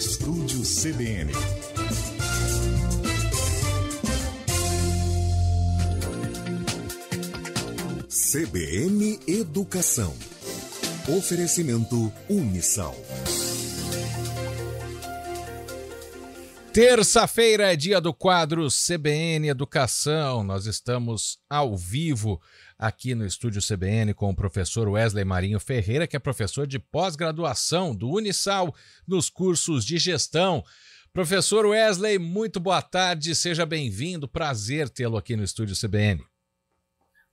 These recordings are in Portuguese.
Estúdio CBN. CBN Educação. Oferecimento Unisal. Terça-feira é dia do quadro CBN Educação. Nós estamos ao vivo aqui no Estúdio CBN com o professor Wesley Marinho Ferreira, que é professor de pós-graduação do Unisal nos cursos de gestão. Professor Wesley, muito boa tarde, seja bem-vindo, prazer tê-lo aqui no Estúdio CBN.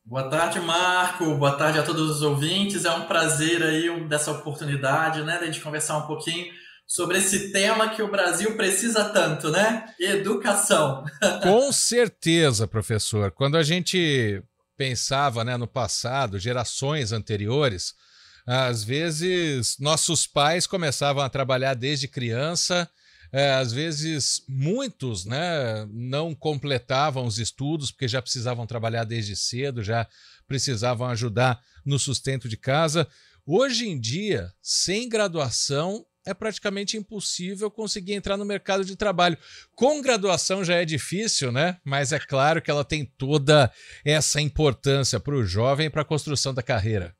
Boa tarde, Marco, boa tarde a todos os ouvintes, é um prazer aí dessa oportunidade, né, de a gente conversar um pouquinho sobre esse tema que o Brasil precisa tanto, né? Educação. Com certeza, professor. Quando a gente pensava, né, no passado, gerações anteriores, às vezes nossos pais começavam a trabalhar desde criança, às vezes muitos, né, não completavam os estudos porque já precisavam trabalhar desde cedo, já precisavam ajudar no sustento de casa. Hoje em dia, sem graduação, é praticamente impossível conseguir entrar no mercado de trabalho. Com graduação já é difícil, né? Mas é claro que ela tem toda essa importância para o jovem e para a construção da carreira.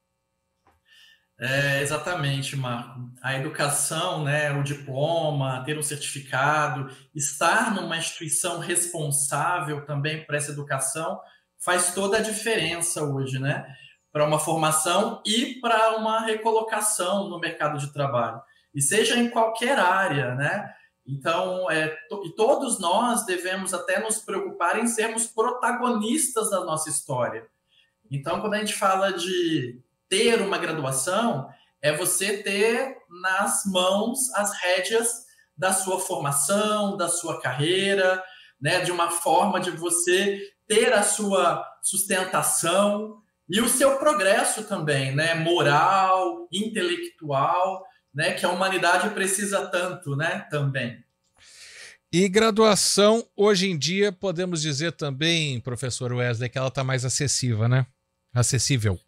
Exatamente, Marco. A educação, né, o diploma, ter um certificado, estar numa instituição responsável também por essa educação faz toda a diferença hoje, né? Para uma formação e para uma recolocação no mercado de trabalho. E seja em qualquer área, né? Então, e todos nós devemos até nos preocupar em sermos protagonistas da nossa história. Então, quando a gente fala de ter uma graduação, é você ter nas mãos as rédeas da sua formação, da sua carreira, né? De uma forma de você ter a sua sustentação e o seu progresso também, né? Moral, intelectual, né, que a humanidade precisa tanto, né, também. E graduação, hoje em dia, podemos dizer também, professor Wesley, que ela está mais acessível, né? Acessível.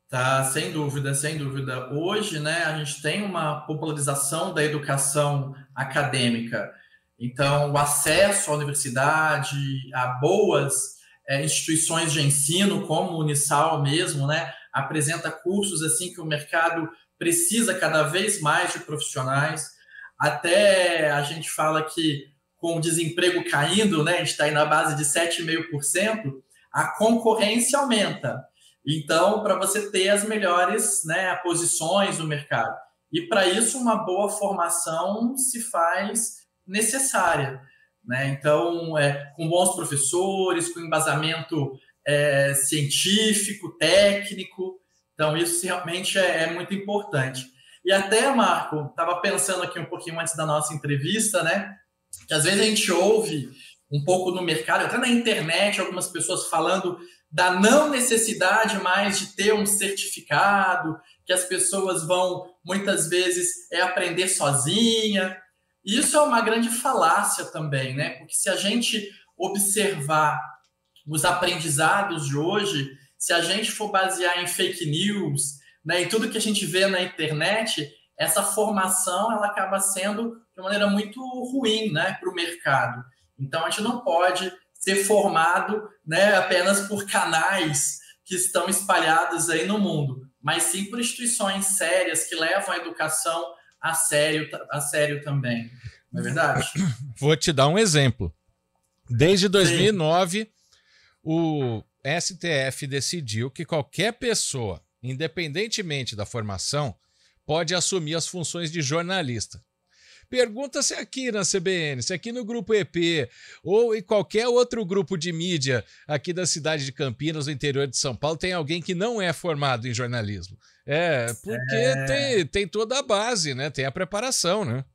Tá, sem dúvida, sem dúvida. Hoje, né, a gente tem uma popularização da educação acadêmica. Então, o acesso à universidade, a boas instituições de ensino, como o Unisal mesmo, né, apresenta cursos assim que o mercado precisa cada vez mais de profissionais. Até a gente fala que com o desemprego caindo, né, a gente está aí na base de 7,5%, a concorrência aumenta. Então, para você ter as melhores, né, posições no mercado. E para isso, uma boa formação se faz necessária, né? Então, com bons professores, com embasamento científico, técnico. Então, isso realmente é muito importante. E até, Marco, estava pensando aqui um pouquinho antes da nossa entrevista, né? Que às vezes a gente ouve um pouco no mercado, até na internet, algumas pessoas falando da não necessidade mais de ter um certificado, que as pessoas vão, muitas vezes, aprender sozinha. E isso é uma grande falácia também, né? Porque se a gente observar os aprendizados de hoje, se a gente for basear em fake news, né, em tudo que a gente vê na internet, essa formação ela acaba sendo de maneira muito ruim, né, para o mercado. Então, a gente não pode ser formado, né, apenas por canais que estão espalhados aí no mundo, mas sim por instituições sérias que levam a educação a sério também. Não é verdade? Vou te dar um exemplo. Desde 2009, sim, o STF decidiu que qualquer pessoa, independentemente da formação, pode assumir as funções de jornalista. Pergunta se aqui na CBN, se aqui no Grupo EP ou em qualquer outro grupo de mídia aqui da cidade de Campinas, no interior de São Paulo, tem alguém que não é formado em jornalismo. Porque tem toda a base, né? Tem a preparação, né?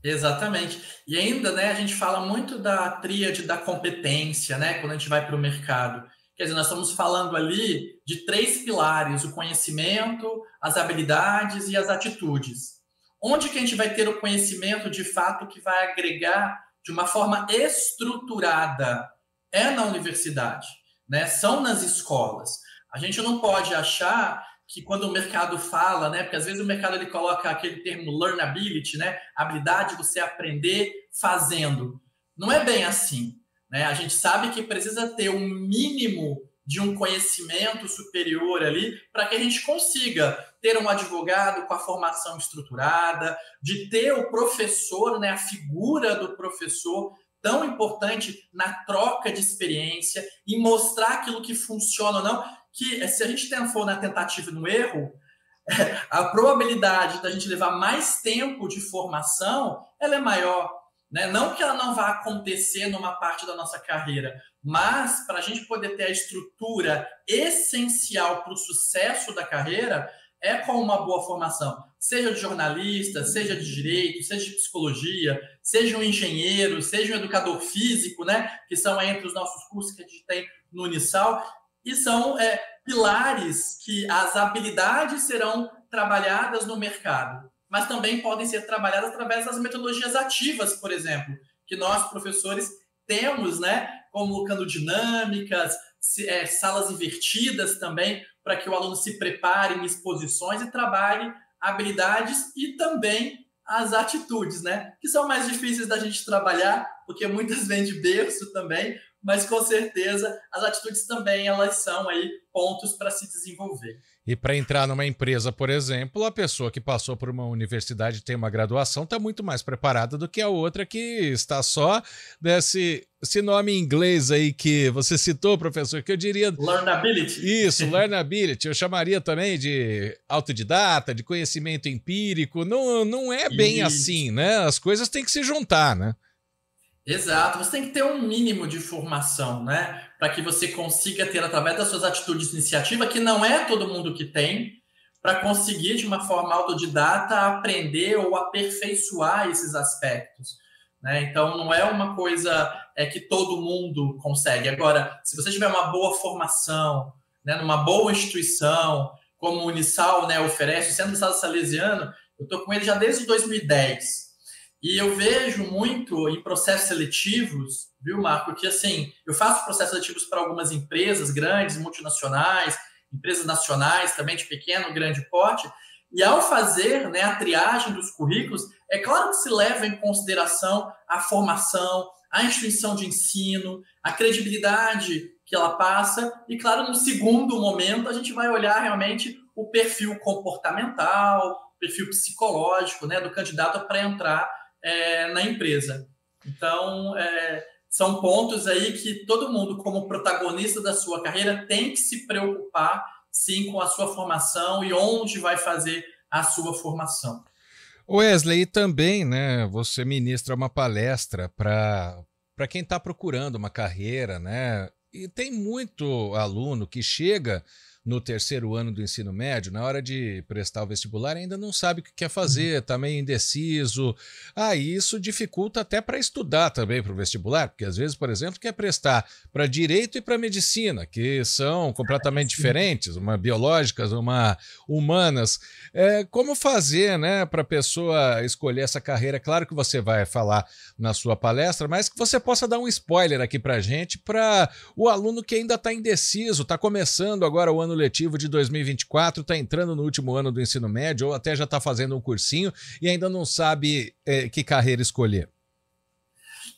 Exatamente. E ainda, né, a gente fala muito da tríade da competência, né, quando a gente vai para o mercado. Quer dizer, nós estamos falando ali de 3 pilares: o conhecimento, as habilidades e as atitudes. Onde que a gente vai ter o conhecimento de fato que vai agregar de uma forma estruturada? É na universidade, né? São nas escolas. A gente não pode achar que quando o mercado fala, né? Porque às vezes o mercado ele coloca aquele termo learnability, né? Habilidade de você aprender fazendo. Não é bem assim, né? A gente sabe que precisa ter um mínimo de um conhecimento superior ali para que a gente consiga ter um advogado com a formação estruturada, de ter o professor, né? A figura do professor tão importante na troca de experiência e mostrar aquilo que funciona ou não, que se a gente for na tentativa e no erro, a probabilidade da gente levar mais tempo de formação, ela é maior, né? Não que ela não vá acontecer numa parte da nossa carreira, mas para a gente poder ter a estrutura essencial para o sucesso da carreira, é com uma boa formação, seja de jornalista, seja de direito, seja de psicologia, seja um engenheiro, seja um educador físico, né? Que são entre os nossos cursos que a gente tem no Unisal, e são pilares que as habilidades serão trabalhadas no mercado, mas também podem ser trabalhadas através das metodologias ativas, por exemplo, que nós, professores, temos, né? Como colocando dinâmicas, salas invertidas também, para que o aluno se prepare em exposições e trabalhe habilidades e também as atitudes, né? Que são mais difíceis da gente trabalhar, porque muitas vêm de berço também, mas com certeza as atitudes também elas são aí pontos para se desenvolver. E para entrar numa empresa, por exemplo, a pessoa que passou por uma universidade e tem uma graduação está muito mais preparada do que a outra que está só desse nome em inglês aí que você citou, professor, que eu diria... Learnability. Isso, learnability. Eu chamaria também de autodidata, de conhecimento empírico. Não é bem assim, né? As coisas têm que se juntar, né? Exato, você tem que ter um mínimo de formação, né? Para que você consiga ter, através das suas atitudes de iniciativa, que não é todo mundo que tem, para conseguir, de uma forma autodidata, aprender ou aperfeiçoar esses aspectos, né? Então, não é uma coisa que todo mundo consegue. Agora, se você tiver uma boa formação, né, numa boa instituição, como o Unisal, né, oferece, o Centro do Estado Salesiano, eu estou com ele já desde 2010. E eu vejo muito em processos seletivos, viu, Marco, que assim, eu faço processos seletivos para algumas empresas grandes, multinacionais, empresas nacionais também de pequeno, grande porte, e ao fazer, né, a triagem dos currículos, é claro que se leva em consideração a formação, a instituição de ensino, a credibilidade que ela passa, e claro, no segundo momento a gente vai olhar realmente o perfil comportamental, perfil psicológico, né, do candidato para entrar na empresa. Então, são pontos aí que todo mundo, como protagonista da sua carreira, tem que se preocupar, sim, com a sua formação e onde vai fazer a sua formação. Wesley, e também, né, você ministra uma palestra para quem está procurando uma carreira, né? E tem muito aluno que chega no terceiro ano do ensino médio, na hora de prestar o vestibular, ainda não sabe o que quer fazer, está meio indeciso. Isso dificulta até para estudar também para o vestibular, porque às vezes, por exemplo, quer prestar para direito e para medicina, que são completamente diferentes, uma biológicas, uma humanas. Como fazer, né, para a pessoa escolher essa carreira? Claro que você vai falar na sua palestra, mas que você possa dar um spoiler aqui para a gente, para o aluno que ainda está indeciso, está começando agora o ano letivo de 2024, está entrando no último ano do ensino médio ou até já está fazendo um cursinho e ainda não sabe que carreira escolher.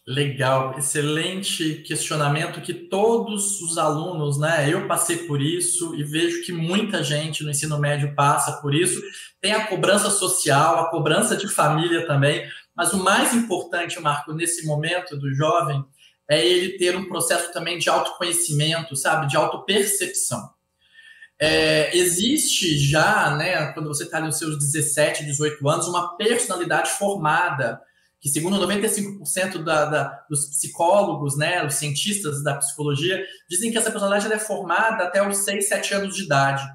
Legal, excelente questionamento que todos os alunos, né? Eu passei por isso e vejo que muita gente no ensino médio passa por isso. Tem a cobrança social, a cobrança de família também, mas o mais importante, Marco, nesse momento do jovem é ele ter um processo também de autoconhecimento, sabe? De autopercepção. Existe já, né, quando você está nos seus 17, 18 anos, uma personalidade formada, que segundo 95% dos psicólogos, né, os cientistas da psicologia, dizem que essa personalidade é formada até os 6, 7 anos de idade.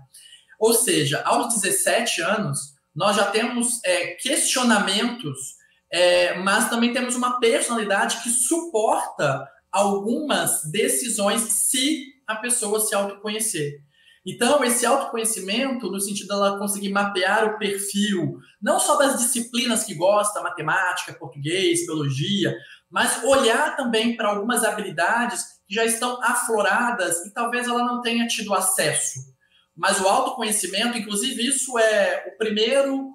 Ou seja, aos 17 anos, nós já temos questionamentos, mas também temos uma personalidade que suporta algumas decisões se a pessoa se autoconhecer. Então, esse autoconhecimento, no sentido dela conseguir mapear o perfil, não só das disciplinas que gosta, matemática, português, biologia, mas olhar também para algumas habilidades que já estão afloradas e talvez ela não tenha tido acesso. mas o autoconhecimento, inclusive, isso é o primeiro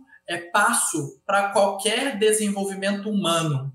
passo para qualquer desenvolvimento humano,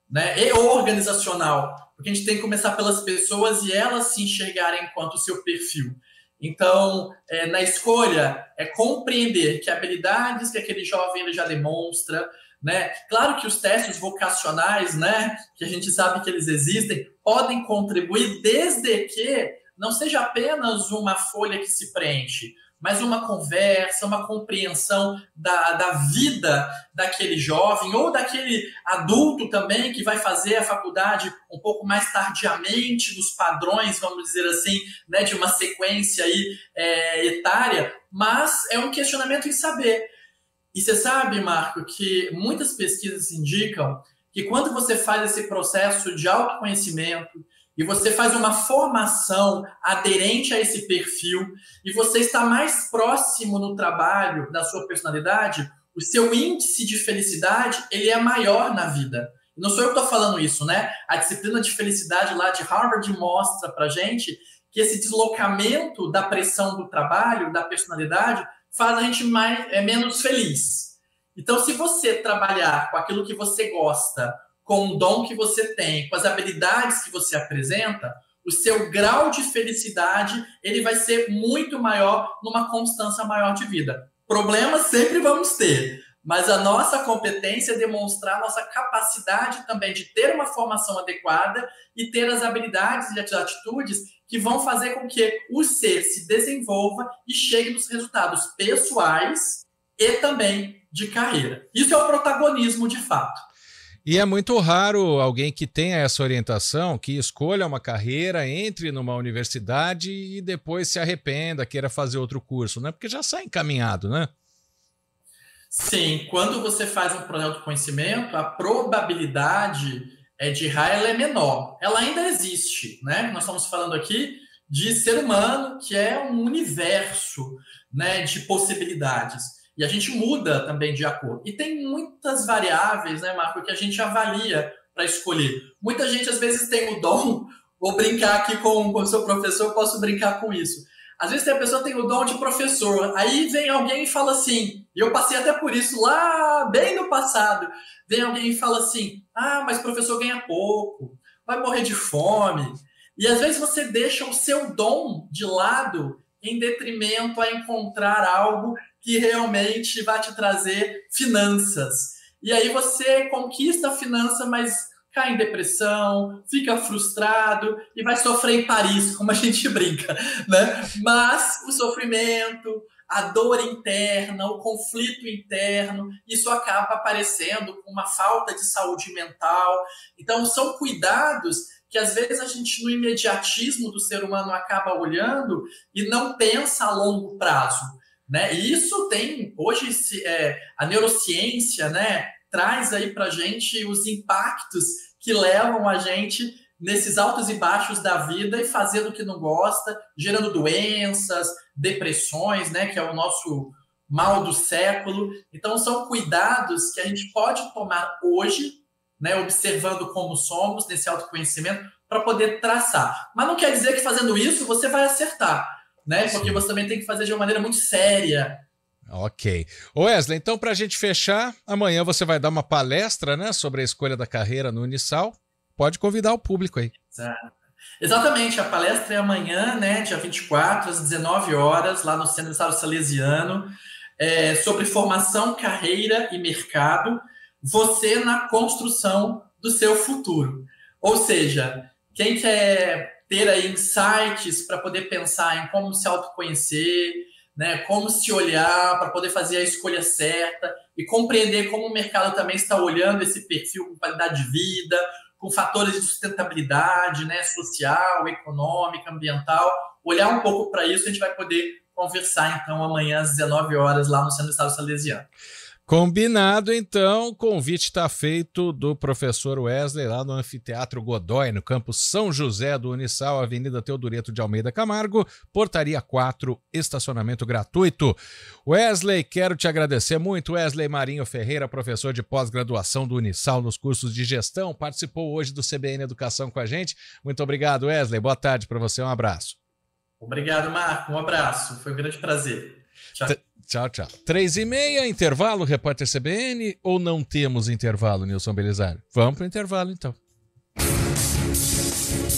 né, e organizacional, porque a gente tem que começar pelas pessoas e elas se enxergarem enquanto o seu perfil. Então, na escolha, compreender que habilidades que aquele jovem ele já demonstra, né? Claro que os testes vocacionais, né, que a gente sabe que eles existem, podem contribuir desde que não seja apenas uma folha que se preenche, mas uma conversa, uma compreensão da vida daquele jovem ou daquele adulto também que vai fazer a faculdade um pouco mais tardiamente, nos padrões, vamos dizer assim, né, de uma sequência aí, etária, mas é um questionamento em saber. E você sabe, Marco, que muitas pesquisas indicam que quando você faz esse processo de autoconhecimento e você faz uma formação aderente a esse perfil e você está mais próximo no trabalho da sua personalidade, o seu índice de felicidade ele é maior na vida. Não sou eu que estou falando isso, né? A disciplina de felicidade lá de Harvard mostra para gente que esse deslocamento da pressão do trabalho, da personalidade, faz a gente menos feliz. Então, se você trabalhar com aquilo que você gosta, com o dom que você tem, com as habilidades que você apresenta, o seu grau de felicidade ele vai ser muito maior numa constância maior de vida. Problemas sempre vamos ter, mas a nossa competência é demonstrar a nossa capacidade também de ter uma formação adequada e ter as habilidades e as atitudes que vão fazer com que o ser se desenvolva e chegue nos resultados pessoais e também de carreira. Isso é o protagonismo de fato. E é muito raro alguém que tenha essa orientação, que escolha uma carreira, entre numa universidade e depois se arrependa, queira fazer outro curso, né? Porque já sai encaminhado, né? Sim, quando você faz um projeto de conhecimento, a probabilidade de errar ela é menor. Ela ainda existe, né? Nós estamos falando aqui de ser humano, que é um universo, né, de possibilidades. E a gente muda também de acordo. E tem muitas variáveis, né, Marco, que a gente avalia para escolher. Muita gente, às vezes, tem o dom, vou brincar aqui com o seu professor, eu posso brincar com isso. Às vezes a pessoa tem o dom de professor, aí vem alguém e fala assim, e eu passei até por isso lá bem no passado, vem alguém e fala assim, mas professor ganha pouco, vai morrer de fome. E às vezes você deixa o seu dom de lado em detrimento a encontrar algo que realmente vai te trazer finanças. E aí você conquista a finança, mas cai em depressão, fica frustrado e vai sofrer em Paris, como a gente brinca, né? Mas o sofrimento, a dor interna, o conflito interno, isso acaba aparecendo com uma falta de saúde mental. Então, são cuidados que às vezes a gente, no imediatismo do ser humano, acaba olhando e não pensa a longo prazo, né? E isso tem, hoje, a neurociência, né, traz aí para a gente os impactos que levam a gente nesses altos e baixos da vida e fazendo o que não gosta, gerando doenças, depressões, né, que é o nosso mal do século. Então, são cuidados que a gente pode tomar hoje, né, observando como somos, nesse autoconhecimento, para poder traçar. Mas não quer dizer que fazendo isso você vai acertar, né? Porque você também tem que fazer de uma maneira muito séria. Ok. Wesley, então para a gente fechar, amanhã você vai dar uma palestra, né, sobre a escolha da carreira no Unisal. Pode convidar o público aí. Exatamente, a palestra é amanhã, né, dia 24, às 19 horas, lá no Centro Salesiano, sobre formação, carreira e mercado, você na construção do seu futuro. Ou seja, quem quer ter aí insights para poder pensar em como se autoconhecer, né, como se olhar para poder fazer a escolha certa e compreender como o mercado também está olhando esse perfil com qualidade de vida, com fatores de sustentabilidade, né, social, econômica, ambiental, olhar um pouco para isso, a gente vai poder conversar então amanhã às 19 horas lá no Centro do Estado Salesiano. Combinado, então, o convite está feito do professor Wesley lá no Anfiteatro Godoy, no campus São José do Unisal, Avenida Teodoreto de Almeida Camargo, portaria 4, estacionamento gratuito. Wesley, quero te agradecer muito. Wesley Marinho Ferreira, professor de pós-graduação do Unisal nos cursos de gestão, participou hoje do CBN Educação com a gente. Muito obrigado, Wesley. Boa tarde para você, um abraço. Obrigado, Marco. Um abraço. Foi um grande prazer. Tchau. Tchau, tchau. 3h30, intervalo, repórter CBN, ou não temos intervalo, Nilson Belisário? Vamos para o intervalo, então.